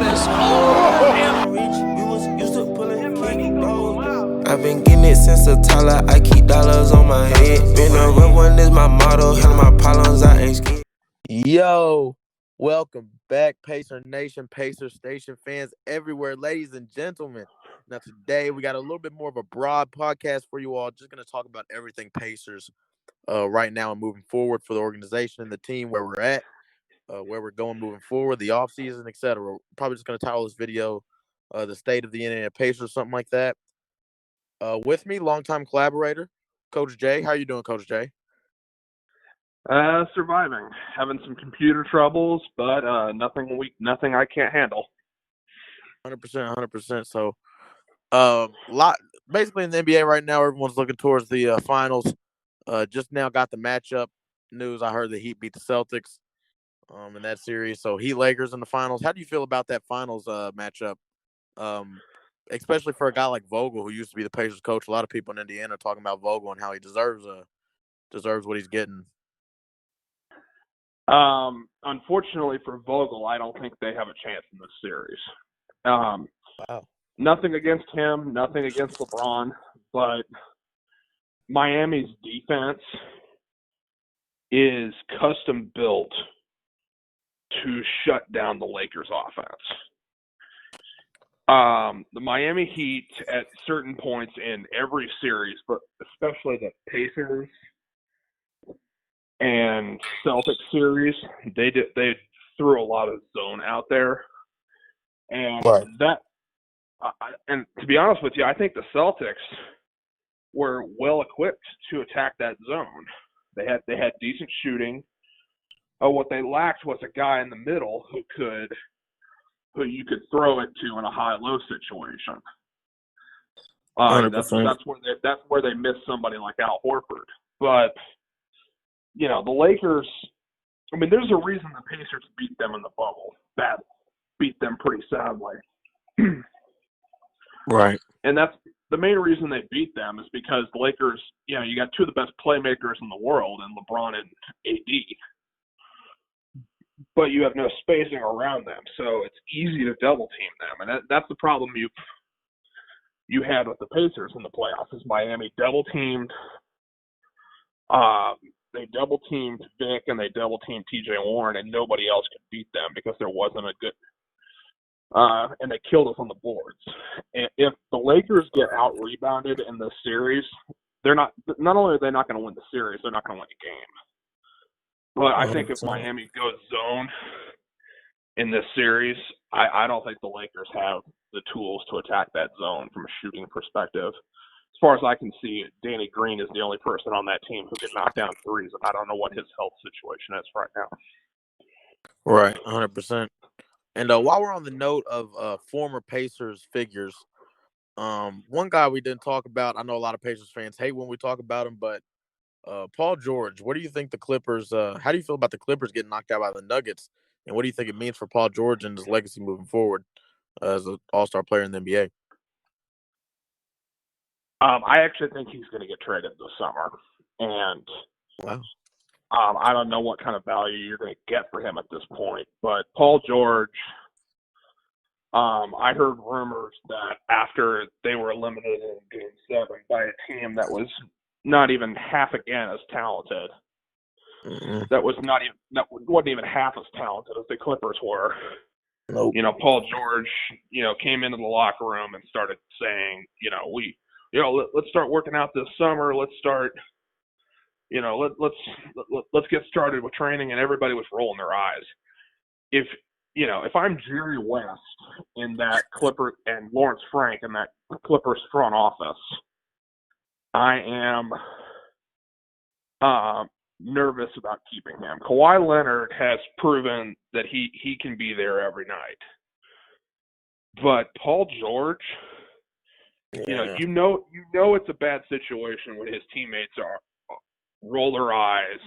this. I've been getting it since a toddler. I keep dollars on my head. Been a real one is my motto. Handle my problems, I ain't scared. Yo, welcome back, Pacer Nation, Pacer Station fans everywhere, ladies and gentlemen. Now, today we got a little bit more of a broad podcast for you all. Just going to talk about everything Pacers right now and moving forward for the organization and the team, where we're at, where we're going moving forward, the offseason, etc. We're probably just going to title this video The State of the Indiana Pacers, something like that. With me, longtime collaborator, Coach Jay. How you doing, Coach Jay? Surviving. Having some computer troubles, but nothing I can't handle. 100%. So, basically in the NBA right now, everyone's looking towards the finals. Just now got the matchup news. I heard the Heat beat the Celtics in that series. So Heat Lakers in the finals. How do you feel about that finals matchup? Especially for a guy like Vogel, who used to be the Pacers coach. A lot of people in Indiana are talking about Vogel and how he deserves what he's getting. Unfortunately for Vogel, I don't think they have a chance in this series. Wow. Nothing against him, nothing against LeBron, but Miami's defense is custom built to shut down the Lakers' offense. The Miami Heat at certain points in every series, but especially the Pacers and Celtics series, they threw a lot of zone out there, and Right. and to be honest with you, I think the Celtics were well equipped to attack that zone. They had decent shooting. What they lacked was a guy in the middle who you could throw it to in a high-low situation. 100%. That's where they missed somebody like Al Horford. But the Lakers, I mean, there's a reason the Pacers beat them in the bubble. Beat them pretty sadly. Right. And that's the main reason they beat them is because the Lakers, you got two of the best playmakers in the world in LeBron and AD. But you have no spacing around them, so it's easy to double team them. And that's the problem you had with the Pacers in the playoffs is Miami double teamed. They double teamed Vic and they double teamed TJ Warren, and nobody else could beat them because there wasn't a good. And they killed us on the boards. And if the Lakers get out rebounded in this series, they're not only are they not going to win the series, they're not going to win the game. But I think if Miami goes zone in this series, I don't think the Lakers have the tools to attack that zone from a shooting perspective. As far as I can see, Danny Green is the only person on that team who can knock down threes, and I don't know what his health situation is right now. Right, 100%. And while we're on the note of former Pacers figures, one guy we didn't talk about, I know a lot of Pacers fans hate when we talk about him, but Paul George, what do you think the Clippers, how do you feel about the Clippers getting knocked out by the Nuggets? And what do you think it means for Paul George and his legacy moving forward as an all-star player in the NBA? I actually think he's going to get traded this summer. And wow. I don't know what kind of value you're going to get for him at this point. But Paul George, I heard rumors that after they were eliminated in Game 7 by a team that was not even half again as talented, that wasn't even half as talented as the Clippers were. Nope. Paul George, came into the locker room and started saying, let's start working out this summer. Let's start, let's get started with training, and everybody was rolling their eyes. If I'm Jerry West in that Clipper and Lawrence Frank in that Clippers front office, I am nervous about keeping him. Kawhi Leonard has proven that he can be there every night. But Paul George, you know it's a bad situation when his teammates roll their eyes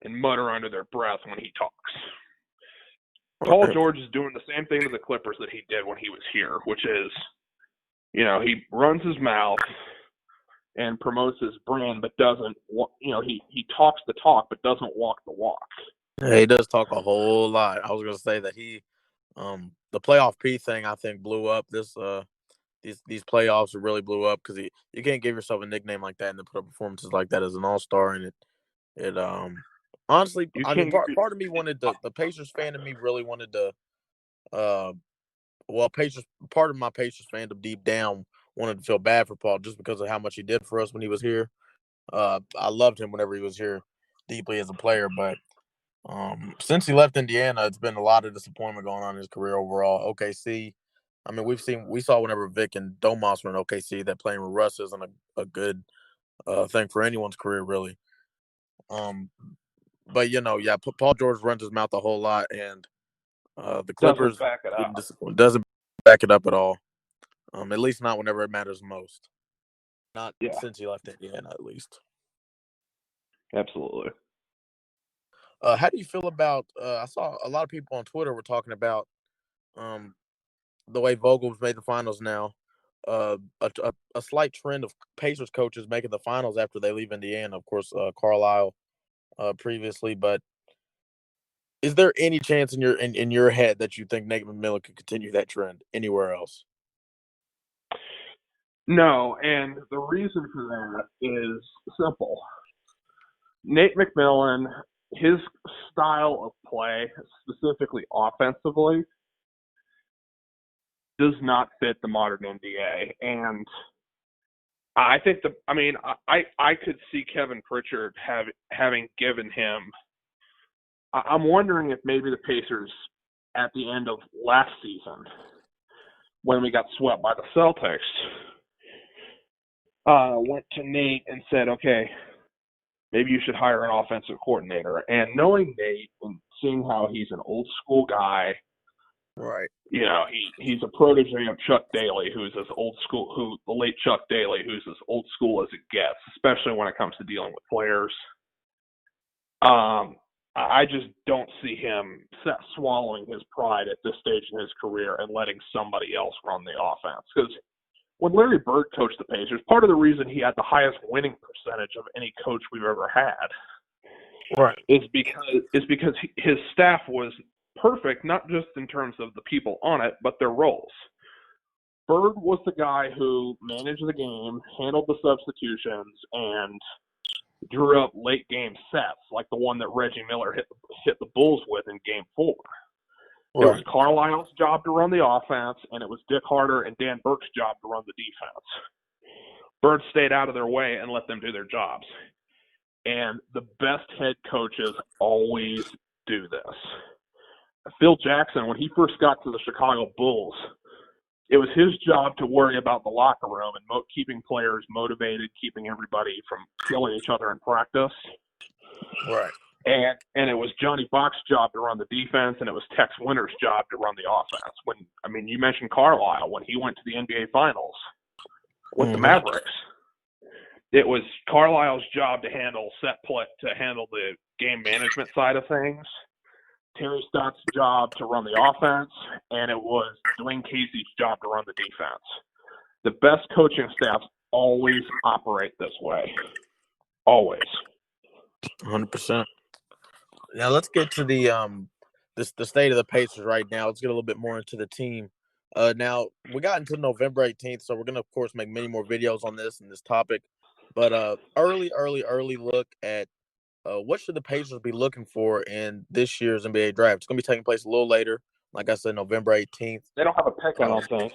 and mutter under their breath when he talks. Paul George is doing the same thing to the Clippers that he did when he was here, which is, he runs his mouth and promotes his brand, but doesn't, he talks the talk, but doesn't walk the walk. Yeah, he does talk a whole lot. I was going to say that he the playoff P thing, I think, blew up these playoffs. Really blew up because you can't give yourself a nickname like that and then put up performances like that as an all-star. And it honestly, You I mean, can't. part of me wanted the Pacers fan of me really wanted to Pacers, part of my Pacers fandom deep down wanted to feel bad for Paul just because of how much he did for us when he was here. I loved him whenever he was here deeply as a player, but since he left Indiana, it's been a lot of disappointment going on in his career overall. OKC, I mean, we saw whenever Vic and Domas were in OKC that playing with Russ isn't a good thing for anyone's career, really. But Paul George runs his mouth a whole lot, and the Clippers Doesn't back it up. doesn't back it up at all. At least not whenever it matters most. Not since he left Indiana, at least. Absolutely. How do you feel about? I saw a lot of people on Twitter were talking about the way Vogel's made the finals now. A slight trend of Pacers coaches making the finals after they leave Indiana. Of course, Carlisle previously, but is there any chance in your head that you think Nate McMillan could continue that trend anywhere else? No, and the reason for that is simple. Nate McMillan, his style of play, specifically offensively, does not fit the modern NBA. And I think I could see Kevin Pritchard having given him. I'm wondering if maybe the Pacers at the end of last season, when we got swept by the Celtics, went to Nate and said, okay, maybe you should hire an offensive coordinator. And knowing Nate and seeing how he's an old school guy, right? You know, he's a protege of Chuck Daly, who's as old school, the late Chuck Daly, who's as old school as it gets, especially when it comes to dealing with players. I just don't see him swallowing his pride at this stage in his career and letting somebody else run the offense. Because when Larry Bird coached the Pacers, part of the reason he had the highest winning percentage of any coach we've ever had, right, is because his staff was perfect, not just in terms of the people on it, but their roles. Bird was the guy who managed the game, handled the substitutions, and drew up late game sets like the one that Reggie Miller hit the Bulls with in Game 4. Right. It was Carlisle's job to run the offense, and it was Dick Harder and Dan Burke's job to run the defense. Bird stayed out of their way and let them do their jobs. And the best head coaches always do this. Phil Jackson, when he first got to the Chicago Bulls, it was his job to worry about the locker room and keeping players motivated, keeping everybody from killing each other in practice. Right. And it was Johnny Bach's job to run the defense, and it was Tex Winter's job to run the offense. You mentioned Carlisle when he went to the NBA Finals with the Mavericks. It was Carlisle's job to handle set play, to handle the game management side of things. Terry Stotts' job to run the offense, and it was Dwayne Casey's job to run the defense. The best coaching staffs always operate this way. Always. 100%. Now let's get to the state of the Pacers right now. Let's get a little bit more into the team. Now we got until November 18th, so we're gonna of course make many more videos on this and this topic. But early look at what should the Pacers be looking for in this year's NBA draft? It's gonna be taking place a little later, like I said, November 18th. They don't have a pick, I don't think.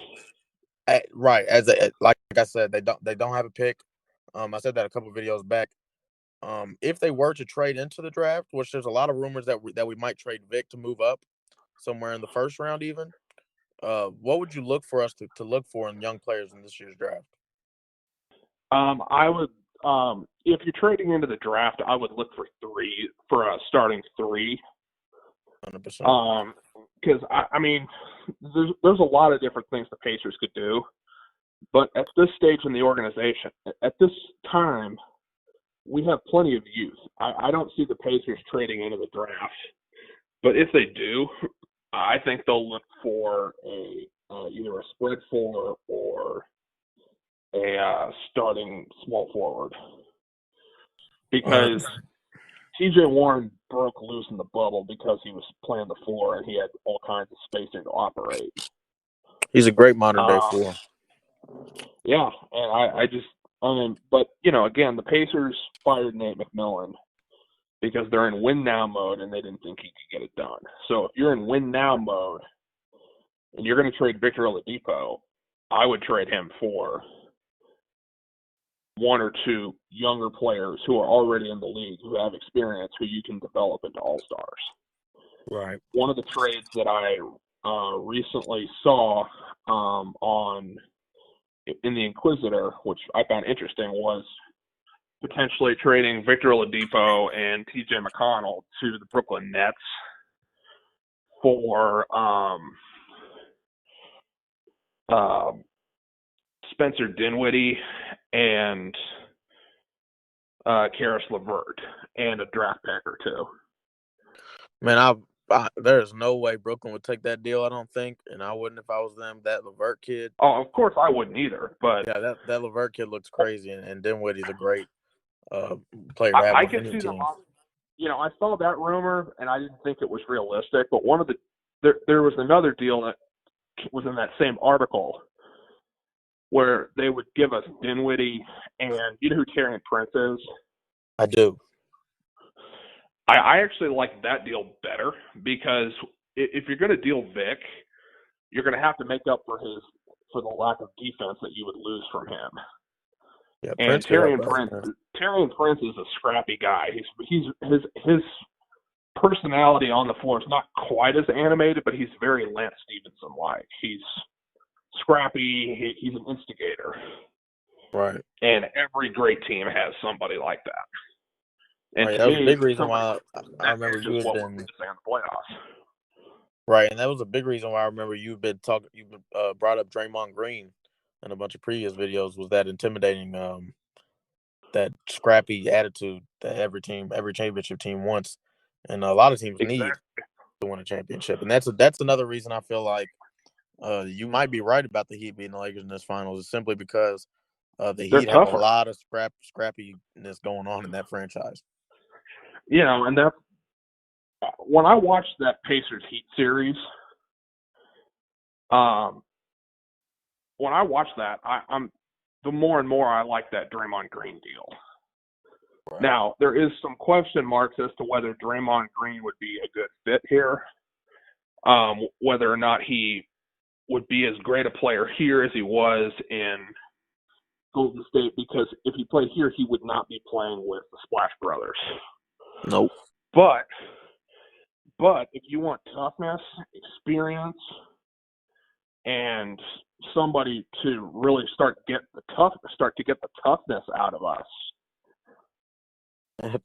Right, like I said, they don't have a pick. I said that a couple of videos back. If they were to trade into the draft, which there's a lot of rumors that we might trade Vic to move up somewhere in the first round even, what would you look for us to look for in young players in this year's draft? I would, if you're trading into the draft, I would look for a starting three. 100%. Because there's a lot of different things the Pacers could do, but at this stage in the organization, at this time, we have plenty of youth. I don't see the Pacers trading into the draft, but if they do, I think they'll look for either a spread four or a starting small forward, because TJ Warren broke loose in the bubble because he was playing the four and he had all kinds of spacing to operate. He's a great modern day four. Yeah, and but again, the Pacers fired Nate McMillan because they're in win now mode and they didn't think he could get it done. So if you're in win now mode and you're going to trade Victor Oladipo, I would trade him for one or two younger players who are already in the league, who have experience, who you can develop into all-stars. Right. One of the trades that I recently saw in the Inquisitor, which I found interesting, was potentially trading Victor Oladipo and T.J. McConnell to the Brooklyn Nets for Spencer Dinwiddie and Karis LeVert and a draft pick or two. Man, there's no way Brooklyn would take that deal, I don't think, and I wouldn't if I was them. That LeVert kid. Oh, of course I wouldn't either. But yeah, that LeVert kid looks crazy, and Dinwiddie's a great player. I can see them. I saw that rumor, and I didn't think it was realistic. But there was another deal that was in that same article where they would give us Dinwiddie, and you know who Taurean Prince is? I do. I actually like that deal better because if you're going to deal Vic, you're going to have to make up for the lack of defense that you would lose from him. Yeah, and Taurean Prince is a scrappy guy. His personality on the floor is not quite as animated, but he's very Lance Stevenson-like. He's scrappy. He's an instigator. Right. And every great team has somebody like that. And right, that was a big reason why I remember you had been in the playoffs. Right, and that was a big reason why I remember you've brought up Draymond Green in a bunch of previous videos. Was that intimidating, that scrappy attitude that every championship team wants, and a lot of teams need to win a championship. And that's another reason I feel like you might be right about the Heat beating the Lakers in this finals, is simply because the Heat have a lot of scrappiness going on in that franchise. And that when I watched that Pacers Heat series, when I watched that, I'm the more and more I like that Draymond Green deal. Right. Now, there is some question marks as to whether Draymond Green would be a good fit here, whether or not he would be as great a player here as he was in Golden State, because if he played here, he would not be playing with the Splash Brothers. Nope. But if you want toughness, experience, and somebody to really start to get the toughness out of us,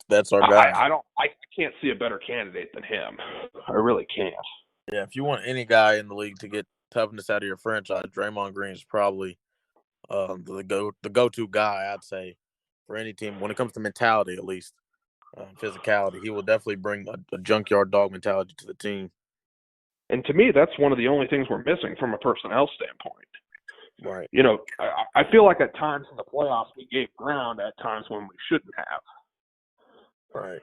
that's our guy. I can't see a better candidate than him. I really can't. Yeah, if you want any guy in the league to get toughness out of your franchise, Draymond Green is probably the go-to guy, I'd say, for any team when it comes to mentality, at least. Physicality. He will definitely bring a junkyard dog mentality to the team. And to me, that's one of the only things we're missing from a personnel standpoint. Right. I feel like at times in the playoffs we gave ground at times when we shouldn't have. Right.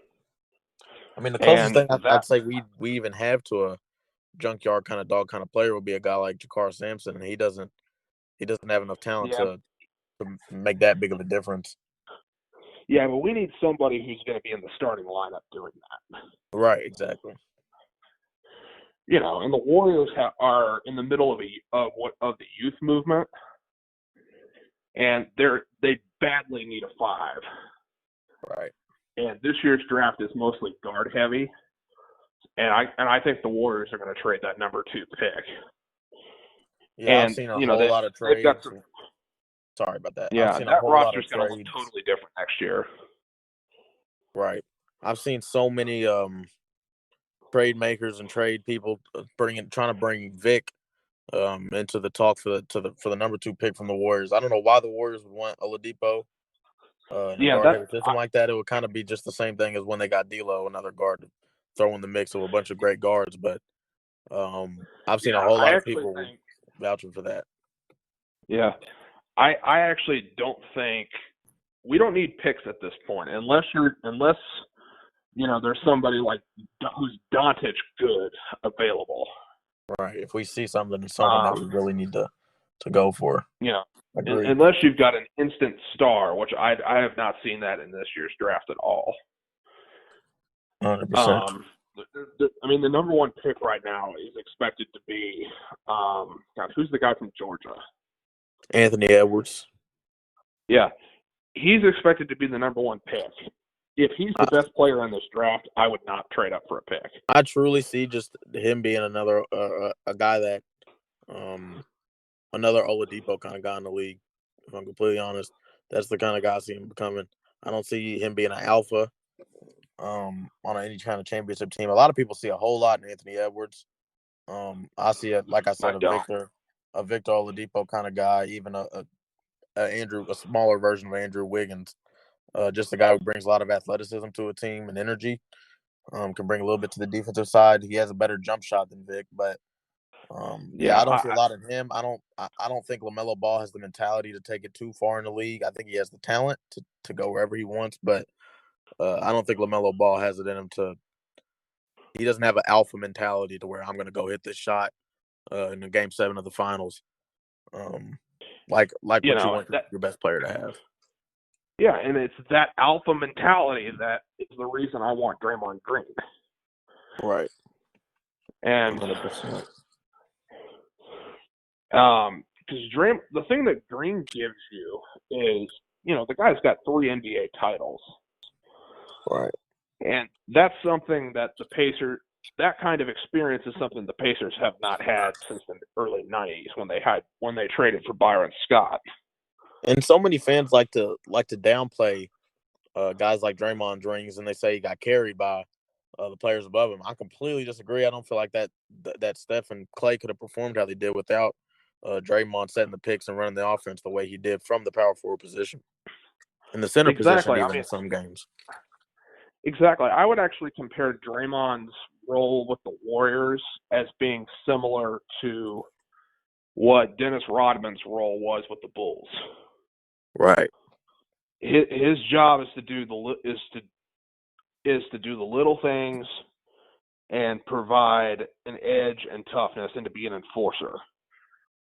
I mean, the closest thing I'd say we even have to a junkyard kind of dog kind of player would be a guy like Jakar Sampson, and he doesn't have enough talent to make that big of a difference. Yeah, but we need somebody who's going to be in the starting lineup doing that. Right, exactly. And the Warriors are in the middle of the youth movement, and they badly need a 5. Right. And this year's draft is mostly guard heavy, and I think the Warriors are going to trade that number 2 pick. Yeah, I've seen a whole lot of trades. Sorry about that. Yeah, that roster's going to look totally different next year. Right. I've seen so many trade makers and trade people trying to bring Vic into the talk for the number 2 pick from the Warriors. I don't know why the Warriors would want Oladipo. Something like that. It would kind of be just the same thing as when they got D'Lo, another guard, to throw in the mix of a bunch of great guards. But I've seen a whole lot of people vouching for that. Yeah. I actually don't think we don't need picks at this point unless there's somebody like who's Doncic good available. Right. If we see something in someone that we really need to go for. Agreed. Unless you've got an instant star, which I have not seen that in this year's draft at all. 100%. The number one pick right now is expected to be, who's the guy from Georgia? Anthony Edwards. Yeah, he's expected to be the number one pick. If he's the best player in this draft, I would not trade up for a pick. I truly see just him being another a guy that, another Oladipo kind of guy in the league. If I'm completely honest, that's the kind of guy I see him becoming. I don't see him being an alpha on any kind of championship team. A lot of people see a whole lot in Anthony Edwards. I see it, like I said, a Victor Oladipo kind of guy, even a smaller version of Andrew Wiggins. Just a guy who brings a lot of athleticism to a team and energy. Can bring a little bit to the defensive side. He has a better jump shot than Vic, but I don't see a lot in him. I don't think LaMelo Ball has the mentality to take it too far in the league. I think he has the talent to go wherever he wants, but I don't think LaMelo Ball has it in him to. He doesn't have an alpha mentality to where I'm going to go hit this shot in the Game 7 of the finals. Like what you want your best player to have. Yeah, and it's that alpha mentality that is the reason I want Draymond Green. Right. And 100%. Because the thing that Green gives you is, the guy's got 3 NBA titles. Right. And that's something that the Pacers, that kind of experience is something the Pacers have not had since the early 90s when they traded for Byron Scott. And so many fans like to downplay guys like Draymond's rings, and they say he got carried by the players above him. I completely disagree. I don't feel like that Steph and Clay could have performed how they did without Draymond setting the picks and running the offense the way he did from the power forward position. In the center position, even in some games. Exactly. I would actually compare Draymond's role with the Warriors as being similar to what Dennis Rodman's role was with the Bulls. Right. His job is to do the little things and provide an edge and toughness and to be an enforcer.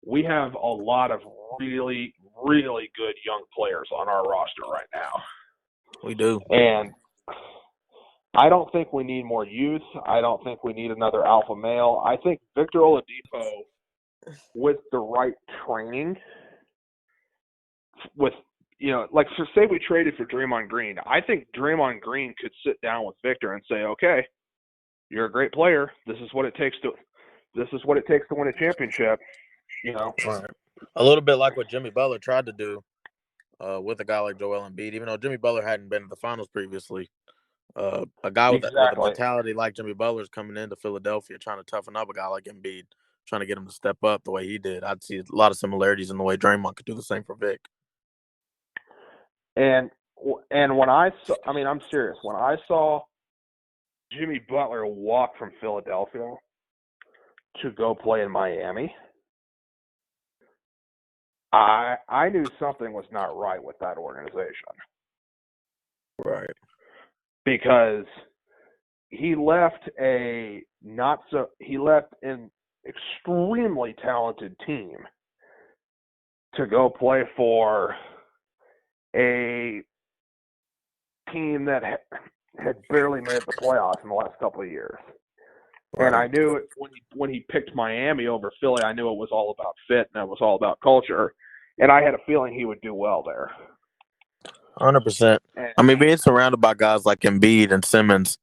We have a lot of really, really good young players on our roster right now. We do. And I don't think we need more youth. I don't think we need another alpha male. I think Victor Oladipo, with the right training, say we traded for Draymond Green. I think Draymond Green could sit down with Victor and say, okay, you're a great player. This is what it takes to win a championship. Right. A little bit like what Jimmy Butler tried to do with a guy like Joel Embiid, even though Jimmy Butler hadn't been to the finals previously. A guy with a mentality like Jimmy Butler's coming into Philadelphia, trying to toughen up a guy like Embiid, trying to get him to step up the way he did. I'd see a lot of similarities in the way Draymond could do the same for Vic. And when I'm serious. When I saw Jimmy Butler walk from Philadelphia to go play in Miami, I knew something was not right with that organization. Right. Because he left an extremely talented team to go play for a team that had barely made the playoffs in the last couple of years. Right. And I knew it when he picked Miami over Philly, I knew it was all about fit and it was all about culture. And I had a feeling he would do well there. 100%. I mean, being surrounded by guys like Embiid and Simmons,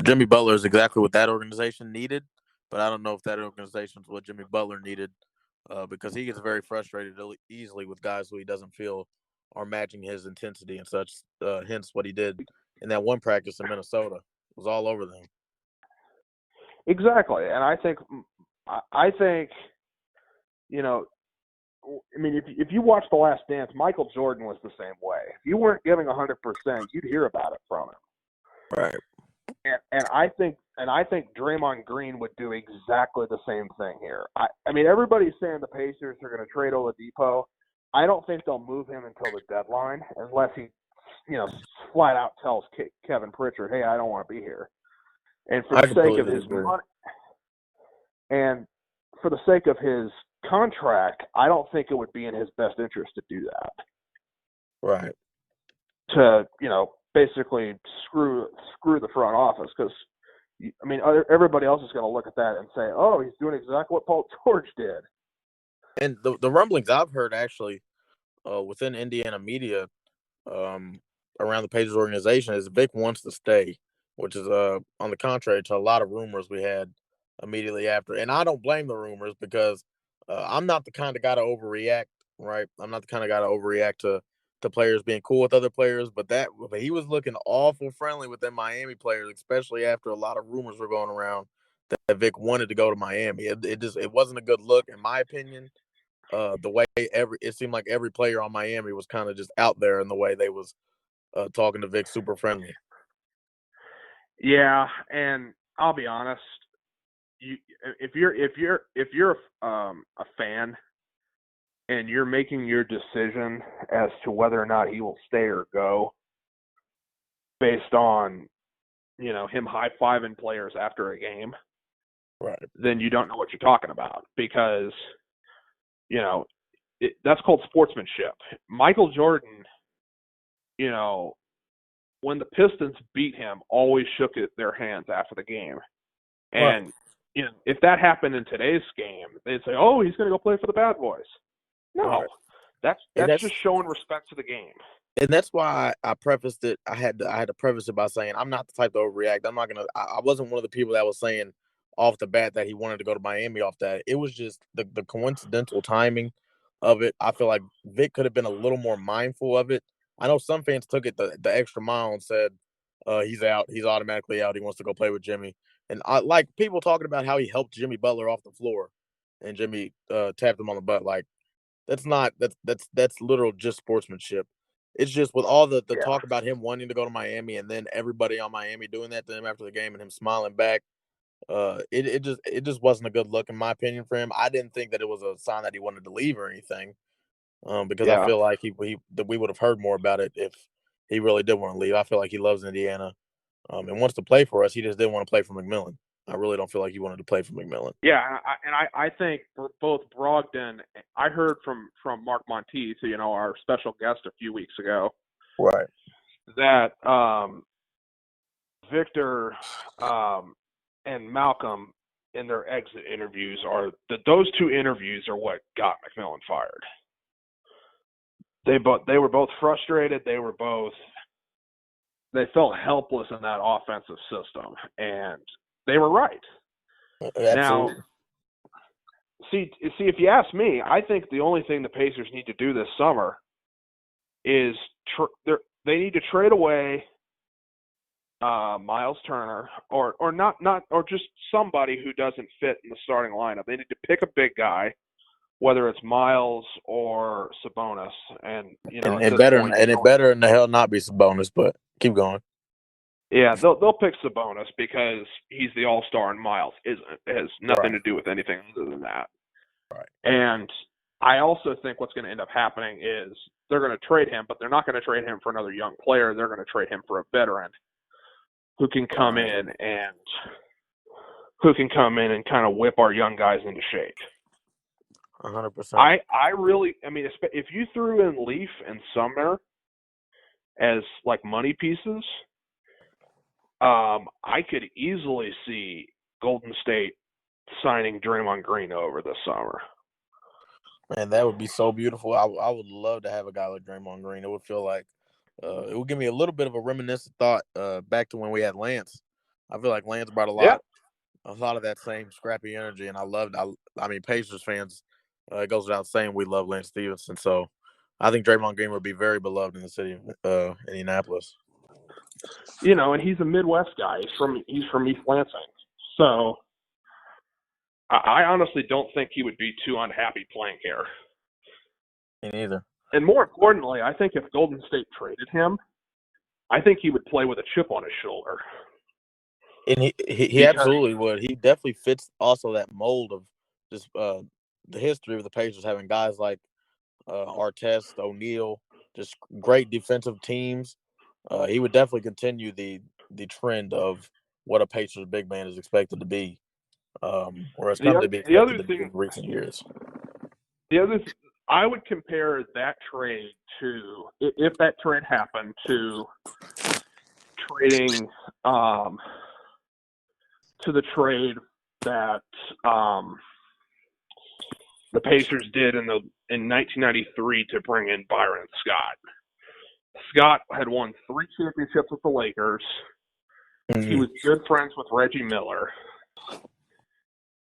Jimmy Butler is exactly what that organization needed. But I don't know if that organization is what Jimmy Butler needed because he gets very frustrated easily with guys who he doesn't feel are matching his intensity and such. Hence what he did in that one practice in Minnesota. It was all over them. Exactly. And I think, if you watch The Last Dance, Michael Jordan was the same way. If you weren't giving 100%, you'd hear about it from him. Right. And I think Draymond Green would do exactly the same thing here. Everybody's saying the Pacers are going to trade Oladipo. I don't think they'll move him until the deadline unless he, flat out tells Kevin Pritchard, "Hey, I don't want to be here." And for I the sake of completely his agree. money, and for the sake of his contract, I don't think it would be in his best interest to do that. Right. To, basically screw the front office, because I mean, everybody else is going to look at that and say, "Oh, he's doing exactly what Paul George did." And the rumblings I've heard actually within Indiana media around the Pacers organization is Vic wants to stay, which is on the contrary to a lot of rumors we had immediately after. And I don't blame the rumors because I'm not the kind of guy to overreact, right? I'm not the kind of guy to overreact to players being cool with other players, but he was looking awful friendly with them Miami players, especially after a lot of rumors were going around that Vic wanted to go to Miami. It wasn't a good look, in my opinion. The way it seemed like every player on Miami was kind of just out there in the way they was talking to Vic super friendly. Yeah, and I'll be honest, if you're a fan and you're making your decision as to whether or not he will stay or go based on him high-fiving players after a game, Right. then you don't know what you're talking about, because that's called sportsmanship. Michael Jordan, when the Pistons beat him, always shook their hands after the game. And if that happened in today's game, they'd say, "Oh, he's going to go play for the Bad Boys." No, that's just showing respect to the game. And that's why I prefaced it. I had to preface it by saying I'm not the type to overreact. I'm not gonna. I wasn't one of the people that was saying off the bat that he wanted to go to Miami off that. It was just the coincidental timing of it. I feel like Vic could have been a little more mindful of it. I know some fans took it the extra mile and said he's out. He's automatically out. He wants to go play with Jimmy. And I like people talking about how he helped Jimmy Butler off the floor, and Jimmy tapped him on the butt. Like that's literal just sportsmanship. It's just with all the talk about him wanting to go to Miami and then everybody on Miami doing that to him after the game and him smiling back. It just wasn't a good look in my opinion for him. I didn't think that it was a sign that he wanted to leave or anything. Because I feel like that we would have heard more about it if he really did want to leave. I feel like he loves Indiana, and wants to play for us. He just didn't want to play for McMillan. I really don't feel like he wanted to play for McMillan. Yeah, I think both Brogdon. I heard from Mark Monteith, our special guest a few weeks ago, right, that Victor and Malcolm in their exit interviews those two interviews are what got McMillan fired. They were both frustrated. They felt helpless in that offensive system, and they were right. Absolutely. Now, see, if you ask me, I think the only thing the Pacers need to do this summer is they need to trade away Miles Turner or just somebody who doesn't fit in the starting lineup. They need to pick a big guy, whether it's Miles or Sabonis, and it better in the hell not be Sabonis, but keep going. Yeah, they'll pick Sabonis because he's the all-star and Miles isn't. It has nothing to do with anything other than that. Right. And I also think what's going to end up happening is they're going to trade him, but they're not going to trade him for another young player. They're going to trade him for a veteran who can come in and kind of whip our young guys into shape. 100%. I really, if you threw in Leaf and Sumner as like money pieces, I could easily see Golden State signing Draymond Green over this summer. Man, that would be so beautiful. I would love to have a guy like Draymond Green. It would feel like it would give me a little bit of a reminiscent thought back to when we had Lance. I feel like Lance brought a lot of that same scrappy energy, and Pacers fans, it goes without saying we love Lance Stevenson. So I think Draymond Green would be very beloved in the city of Indianapolis. And he's a Midwest guy. He's from East Lansing. So I honestly don't think he would be too unhappy playing here. Me neither. And more importantly, I think if Golden State traded him, I think he would play with a chip on his shoulder. And he absolutely would. He definitely fits also that mold of just the history of the Pacers having guys like Artest, O'Neal, just great defensive teams. he would definitely continue the trend of what a Pacers big man is expected to be, or has come to be The expected other to be in thing, recent years. I would compare that trade to, if that trade happened, to trading to the trade that the Pacers did in 1993 to bring in Byron Scott. Scott had won 3 championships with the Lakers. He was good friends with Reggie Miller,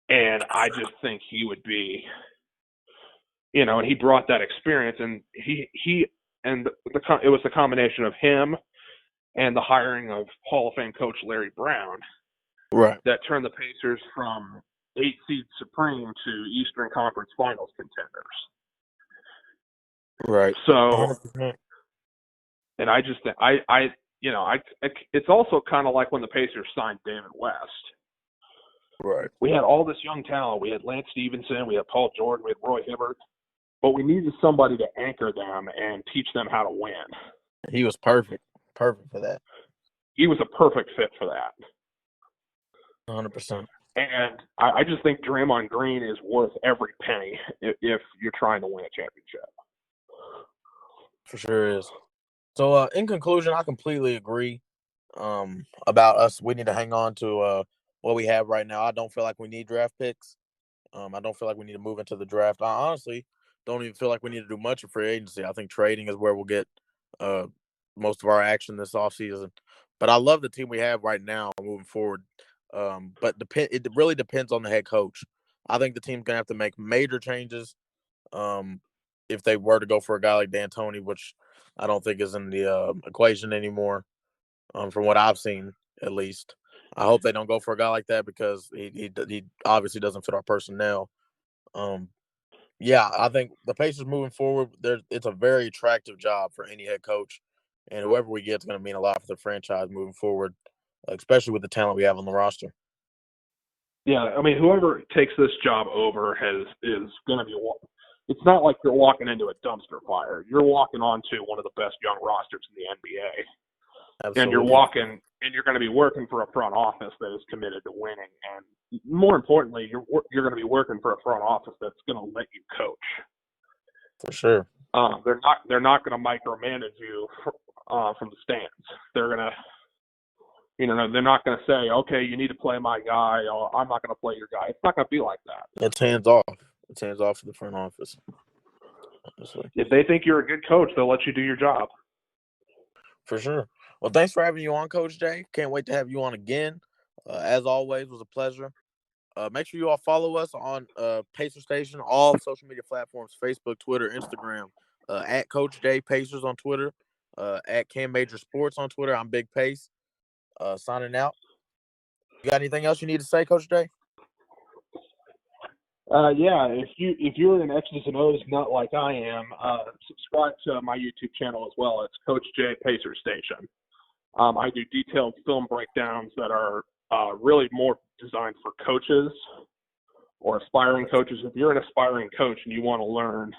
and I just think he would be, and he brought that experience, and it was the combination of him and the hiring of Hall of Fame coach Larry Brown, right, that turned the Pacers from 8-seed supreme to Eastern Conference Finals contenders. right. So, 100%. and I just think it's also kind of like when the Pacers signed David West. Right. We had all this young talent. We had Lance Stevenson, we had Paul Jordan, we had Roy Hibbert, but we needed somebody to anchor them and teach them how to win. He was perfect for that. He was a perfect fit for that. 100%. And I just think Draymond Green is worth every penny if you're trying to win a championship. For sure is. So, in conclusion, I completely agree about us. We need to hang on to what we have right now. I don't feel like we need draft picks. I don't feel like we need to move into the draft. I honestly don't even feel like we need to do much of free agency. I think trading is where we'll get most of our action this offseason. But I love the team we have right now moving forward. But it really depends on the head coach. I think the team's going to have to make major changes if they were to go for a guy like D'Antoni, which I don't think is in the equation anymore, from what I've seen, at least. I hope they don't go for a guy like that because he obviously doesn't fit our personnel. Yeah, I think the Pacers moving forward, it's a very attractive job for any head coach, and whoever we get is going to mean a lot for the franchise moving forward, especially with the talent we have on the roster. Yeah, I mean, whoever takes this job over is going to be. It's not like you're walking into a dumpster fire. You're walking onto one of the best young rosters in the NBA. Absolutely. And you're going to be working for a front office that is committed to winning. And more importantly, you're going to be working for a front office that's going to let you coach. For sure. They're not going to micromanage you from the stands. They're going to, they're not going to say, okay, you need to play my guy, or I'm not going to play your guy. It's not going to be like that. It's hands off. It's hands off to the front office. Honestly. If they think you're a good coach, they'll let you do your job. For sure. Well, thanks for having you on, Coach Jay. Can't wait to have you on again. As always, it was a pleasure. Make sure you all follow us on Pacer Station, all social media platforms, Facebook, Twitter, Instagram, at Coach Jay Pacers on Twitter, at Cam Major Sports on Twitter. I'm Big Pace. Signing out. You got anything else you need to say, Coach Jay? Yeah, if you're an X's and O's nut like I am, subscribe to my YouTube channel as well. It's Coach J Pacer Station. I do detailed film breakdowns that are really more designed for coaches or aspiring coaches. If you're an aspiring coach and you want to learn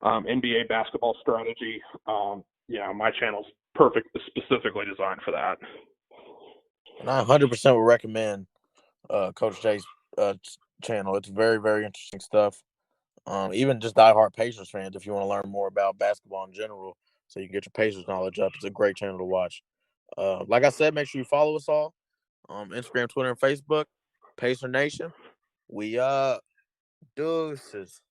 NBA basketball strategy, my channel's specifically designed for that. And I 100% would recommend Coach Jay's channel. It's very, very interesting stuff. Even just diehard Pacers fans, if you want to learn more about basketball in general, so you can get your Pacers knowledge up, it's a great channel to watch. Like I said, make sure you follow us all on Instagram, Twitter, and Facebook. Pacer Nation. We deuces.